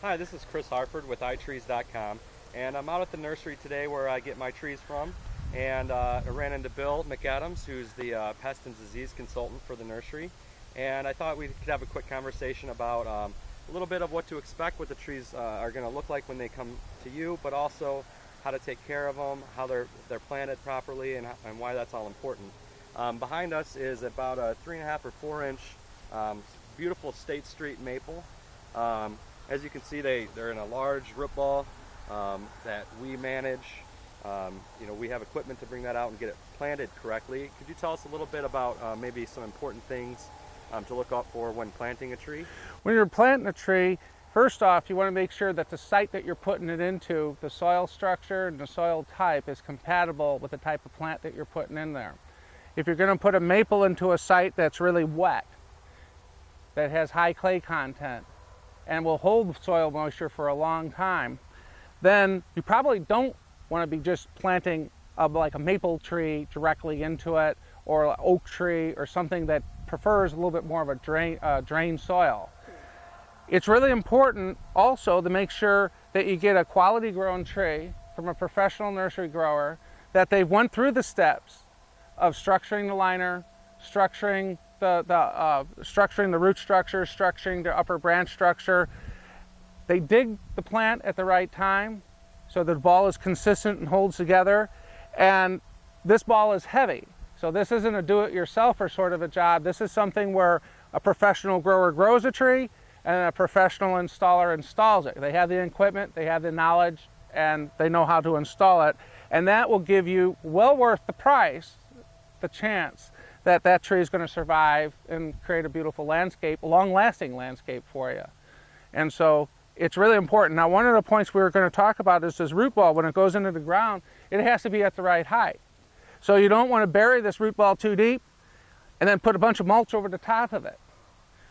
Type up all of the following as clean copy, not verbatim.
Hi, this is Harford with iTrees.com, and I'm out at the nursery today where I get my trees from, and I ran into Bill McAdams, who's the pest and disease consultant for the nursery, and I thought we could have a quick conversation about a little bit of what to expect, what the trees are going to look like when they come to you, but also how to take care of them, how they're planted properly, and why that's all important. Behind us is about a 3.5 or 4 inch beautiful State Street maple. As you can see, they're in a large root ball that we manage. We have equipment to bring that out and get it planted correctly. Could you tell us a little bit about maybe some important things to look out for when planting a tree? When you're planting a tree, first off, you want to make sure that the site that you're putting it into, the soil structure and the soil type, is compatible with the type of plant that you're putting in there. If you're going to put a maple into a site that's really wet, that has high clay content, and will hold soil moisture for a long time, then you probably don't want to be just planting like a maple tree directly into it, or an oak tree, or something that prefers a little bit more of a drained soil. It's really important also to make sure that you get a quality grown tree from a professional nursery grower, that they've went through the steps of structuring the liner, structuring the root structure, structuring the upper branch structure. They dig the plant at the right time so the ball is consistent and holds together. And this ball is heavy. So this isn't a do-it-yourselfer sort of a job. This is something where a professional grower grows a tree and a professional installer installs it. They have the equipment, they have the knowledge, and they know how to install it. And that will give you, well worth the price, the chance that that tree is going to survive and create a beautiful landscape, a long-lasting landscape for you. And so it's really important. Now, one of the points we were going to talk about is this root ball. When it goes into the ground, it has to be at the right height. So you don't want to bury this root ball too deep and then put a bunch of mulch over the top of it.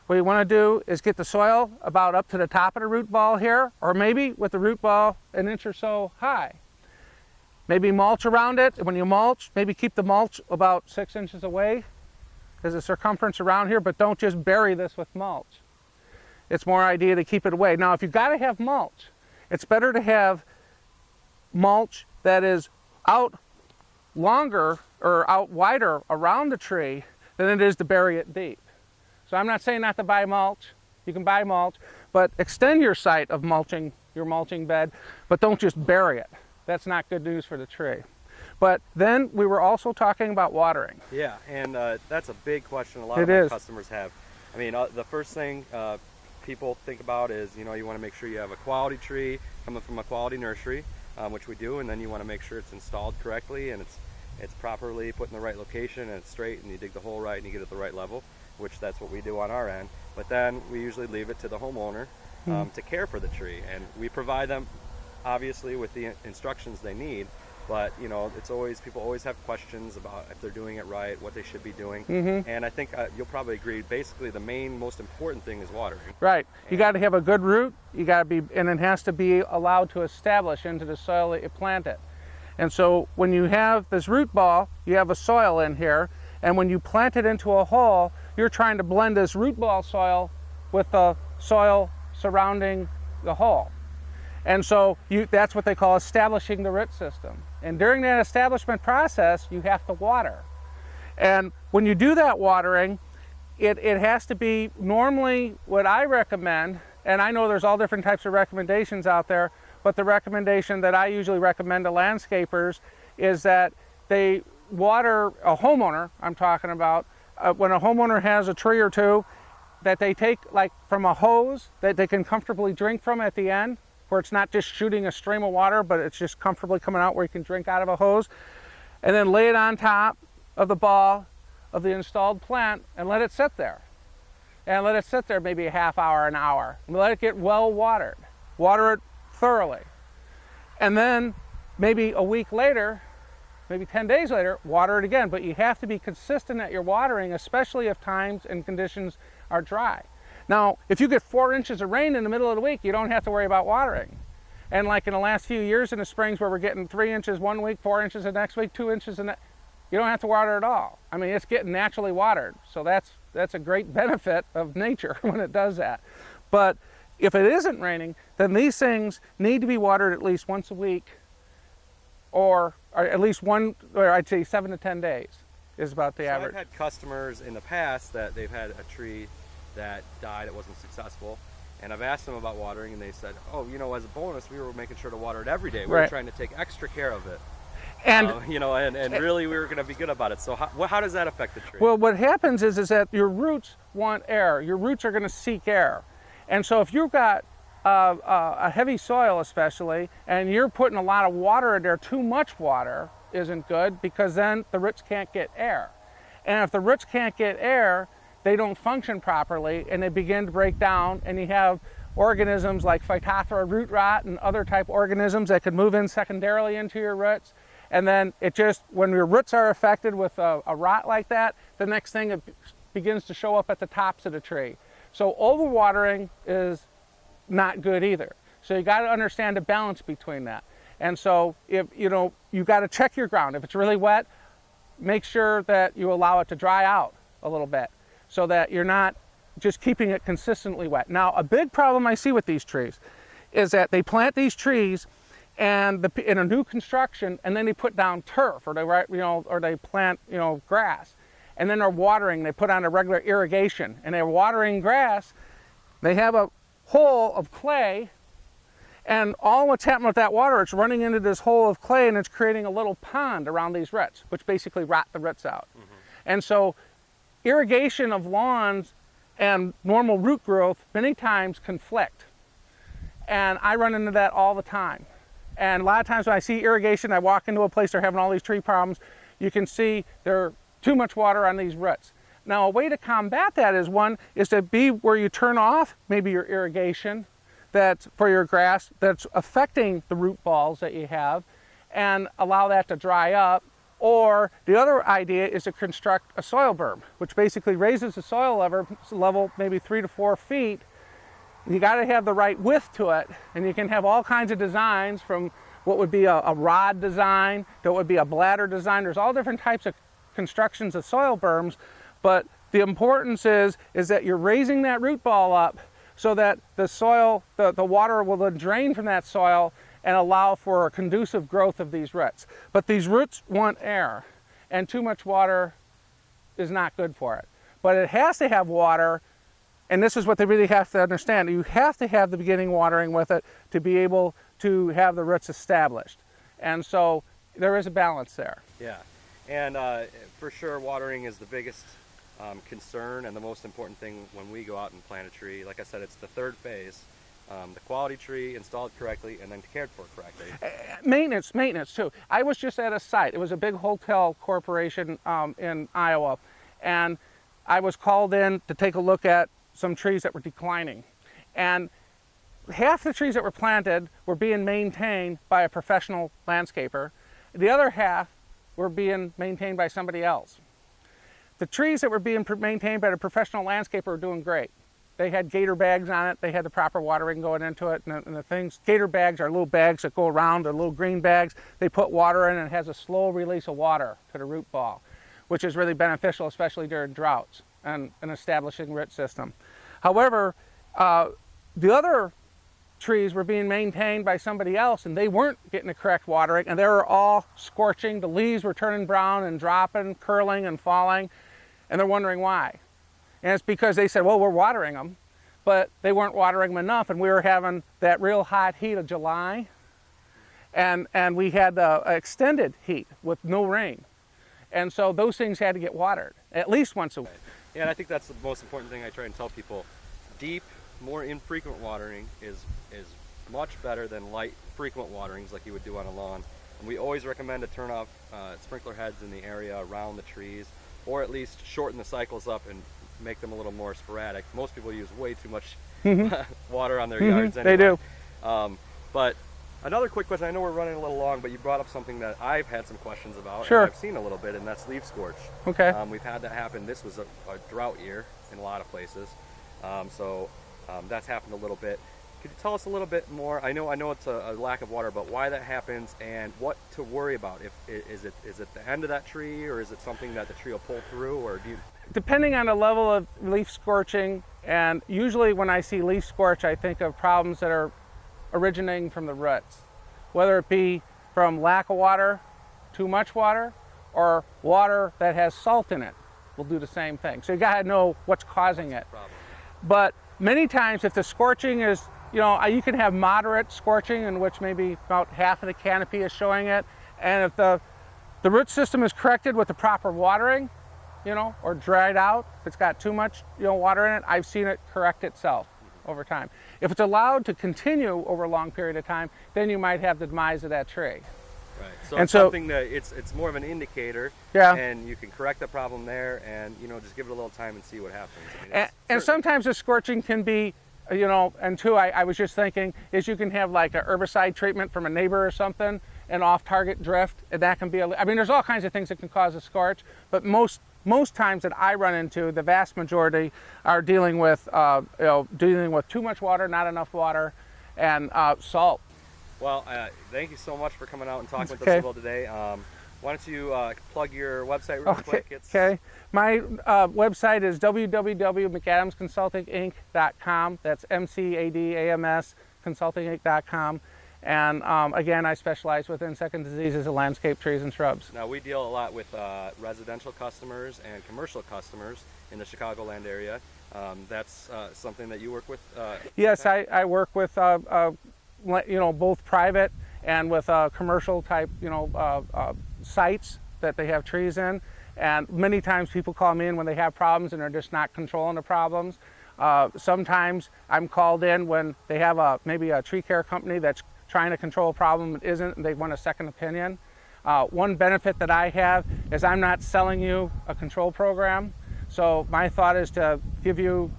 What you want to do is get the soil about up to the top of the root ball here, or maybe with the root ball an inch or so high. Maybe mulch around it. When you mulch, maybe keep the mulch about 6 inches away. There's a circumference around here, but don't just bury this with mulch. It's more idea to keep it away. Now, if you've got to have mulch, it's better to have mulch that is out longer or out wider around the tree than it is to bury it deep. So I'm not saying not to buy mulch. You can buy mulch, but extend your site of mulching, your mulching bed, but don't just bury it. That's not good news for the tree. But then we were also talking about watering. Yeah, and that's a big question a lot of my customers have. I mean, the first thing people think about is, you want to make sure you have a quality tree coming from a quality nursery, which we do, and then you want to make sure it's installed correctly and it's properly put in the right location and it's straight and you dig the hole right and you get it at the right level, which that's what we do on our end. But then we usually leave it to the homeowner to care for the tree, and we provide them obviously with the instructions they need, but people always have questions about if they're doing it right, what they should be doing. And I think you'll probably agree, basically the most important thing is watering. Right. You got to have a good root, and it has to be allowed to establish into the soil that you plant it. And so when you have this root ball, you have a soil in here, and when you plant it into a hole, you're trying to blend this root ball soil with the soil surrounding the hole. And so that's what they call establishing the root system. And during that establishment process, you have to water. And when you do that watering, it has to be normally what I recommend, and I know there's all different types of recommendations out there, but the recommendation that I usually recommend to landscapers is that they water, a homeowner I'm talking about, when a homeowner has a tree or two, that they take like from a hose that they can comfortably drink from at the end, where it's not just shooting a stream of water, but it's just comfortably coming out where you can drink out of a hose, and then lay it on top of the ball of the installed plant and let it sit there. And let it sit there maybe a half hour, an hour, and let it get well watered. Water it thoroughly. And then maybe a week later, maybe 10 days later, water it again. But you have to be consistent at your watering, especially if times and conditions are dry. Now, if you get 4 inches of rain in the middle of the week, you don't have to worry about watering. And like in the last few years in the springs where we're getting 3 inches one week, 4 inches the next week, 2 inches the next, you don't have to water at all. I mean, it's getting naturally watered. So that's a great benefit of nature when it does that. But If it isn't raining, then these things need to be watered at least once a week, or at least or I'd say 7 to 10 days is about the average. I've had customers in the past that they've had a tree that died, it wasn't successful, and I've asked them about watering, and they said, oh, you know, as a bonus, we were making sure to water it every day. We were trying to take extra care of it. And you know, and really we were going to be good about it. So how does that affect the tree? Well, what happens is that your roots want air. Your roots are going to seek air. And so if you've got a heavy soil especially, and you're putting a lot of water in there, too much water isn't good, because then the roots can't get air. And if the roots can't get air, they don't function properly, and they begin to break down, and you have organisms like Phytophthora root rot and other type organisms that could move in secondarily into your roots. And then it just, when your roots are affected with a rot like that, the next thing it begins to show up at the tops of the tree. So overwatering is not good either. So you got to understand the balance between that. And so if you got to check your ground. If it's really wet, make sure that you allow it to dry out a little bit, so that you're not just keeping it consistently wet. Now, a big problem I see with these trees is that they plant these trees and in a new construction, and then they put down turf, or they plant grass, and then they're watering. They put on a regular irrigation, and they're watering grass. They have a hole of clay, and all what's happening with that water, it's running into this hole of clay, and it's creating a little pond around these roots, which basically rot the roots out. And so irrigation of lawns and normal root growth many times conflict, and I run into that all the time. And a lot of times when I see irrigation, I walk into a place they're having all these tree problems, you can see there's too much water on these roots. Now, a way to combat that is to be where you turn off maybe your irrigation that's for your grass that's affecting the root balls that you have, and allow that to dry up. Or the other idea is to construct a soil berm, which basically raises the soil level maybe 3 to 4 feet. You got to have the right width to it, and you can have all kinds of designs, from what would be a rod design to what would be a bladder design. There's all different types of constructions of soil berms, but the importance is that you're raising that root ball up so that the soil, the water will then drain from that soil and allow for a conducive growth of these roots. But these roots want air, and too much water is not good for it. But it has to have water, and this is what they really have to understand. You have to have the beginning watering with it to be able to have the roots established. And so there is a balance there. Yeah, and for sure watering is the biggest concern and the most important thing when we go out and plant a tree. Like I said, it's the third phase. The quality tree installed correctly and then cared for correctly. Maintenance too. I was just at a site. It was a big hotel corporation in Iowa, and I was called in to take a look at some trees that were declining. And half the trees that were planted were being maintained by a professional landscaper. The other half were being maintained by somebody else. The trees that were being maintained by the professional landscaper were doing great. They had gator bags on it. They had the proper watering going into it, and the things. Gator bags are little bags that go around. They're little green bags. They put water in, and it has a slow release of water to the root ball, which is really beneficial, especially during droughts and establishing root system. However, the other trees were being maintained by somebody else, and they weren't getting the correct watering, and they were all scorching. The leaves were turning brown and dropping, curling and falling, and they're wondering why. And it's because they said, well, we're watering them, but they weren't watering them enough, and we were having that real hot heat of July, and we had the extended heat with no rain. And so those things had to get watered at least once a week. Yeah, and I think that's the most important thing I try and tell people. Deep, more infrequent watering is much better than light, frequent waterings like you would do on a lawn. And we always recommend to turn off sprinkler heads in the area around the trees, or at least shorten the cycles up and make them a little more sporadic. Most people use way too much water on their yards anyway. They do. But another quick question, I know we're running a little long, but you brought up something that I've had some questions about. Sure. And I've seen a little bit, and that's leaf scorch. Okay. We've had that happen. This was a drought year in a lot of places. So that's happened a little bit. Could you tell us a little bit more? I know it's a lack of water, but why that happens and what to worry about? Is it the end of that tree, or is it something that the tree will pull through, or depending on the level of leaf scorching, and usually when I see leaf scorch, I think of problems that are originating from the roots, whether it be from lack of water, too much water, or water that has salt in it will do the same thing. So you gotta know what's causing it. But many times if the scorching is, you can have moderate scorching in which maybe about half of the canopy is showing it, and if the root system is corrected with the proper watering, or dried out, if it's got too much water in it, I've seen it correct itself over time. If it's allowed to continue over a long period of time, then you might have the demise of that tree. Right. So it's something that it's more of an indicator, yeah, and you can correct the problem there, and just give it a little time and see what happens. I mean, and sometimes the scorching can be, and two, I was just thinking is you can have like a herbicide treatment from a neighbor or something, and off-target drift, and that can be I mean, there's all kinds of things that can cause a scorch, but most times that I run into, the vast majority are dealing with too much water, not enough water, and salt. Well, thank you so much for coming out and talking with us a little today. Why don't you plug your website real quick? Okay. My website is www.McAdamsConsultingInc.com. That's MCADAMS Consultinginc.com. And again, I specialize with insect and diseases of landscape trees and shrubs. Now, we deal a lot with residential customers and commercial customers in the Chicagoland area. That's something that you work with? Yes, I work with both private and with commercial type sites that they have trees in. And many times people call me in when they have problems and they're just not controlling the problems. Sometimes I'm called in when they have maybe a tree care company that's trying to control a problem that isn't, and they want a second opinion. One benefit that I have is I'm not selling you a control program. So my thought is to give you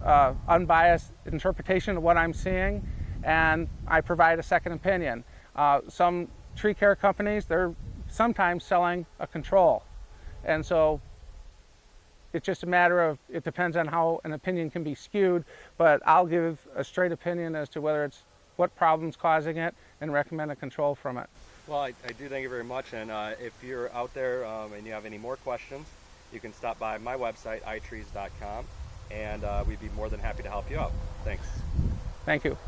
unbiased interpretation of what I'm seeing, and I provide a second opinion. Some tree care companies, they're sometimes selling a control. And so it's just a matter of, it depends on how an opinion can be skewed, but I'll give a straight opinion as to whether it's what problem's causing it and recommend a control from it. Well, I do thank you very much, and if you're out there and you have any more questions, you can stop by my website, iTrees.com, and we'd be more than happy to help you out. Thanks. Thank you.